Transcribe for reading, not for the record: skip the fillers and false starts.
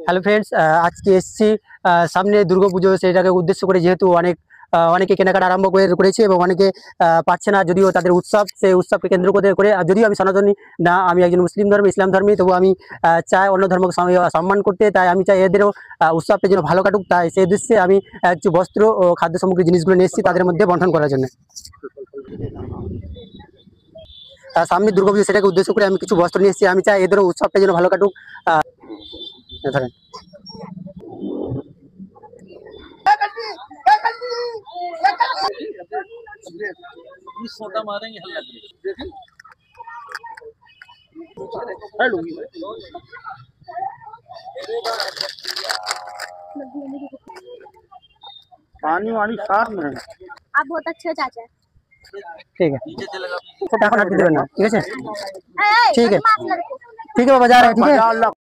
Hello friends, আজকে এসেছি সামনে দুর্গাপুজো, সেটাকে উদ্দেশ্য করে, যেহেতু অনেকে কেনাকাটা আরম্ভ করেছে এবং অনেকে পাচ্ছে না, যদিও তাদের উৎসব, সেই উৎসবকে কেন্দ্র করে আর যদিও আমি সনাতনী না, আমি একজন মুসলিম ধর্মে, ইসলাম ধর্মী, তবু আমি চাই অন্য ধর্মকে সম্মান করতে। তাই আমি চাই এদেরও উৎসবটা যেন ভালো কাটুক। তাই সেই উদ্দেশ্যে আমি কিছু বস্ত্র ও খাদ্য সামগ্রী জিনিসগুলো নিয়ে এসেছি তাদের মধ্যে বন্টন করার জন্য। সামনে দুর্গাপুজো, সেটাকে উদ্দেশ্য করে আমি কিছু বস্ত্র নিয়ে এসেছি। আমি চাই এদেরও উৎসবটা যেন ভালো কাটুক। ধরেন, मारेंगे हल्ला पानी वानी साफ में। आप बहुत अच्छे चाचा। ठीक है, এখন আর দিতে দেবেন না, ঠিক আছে? ঠিক है, ठीक है बाबा, जा रहे हैं, ठीक है।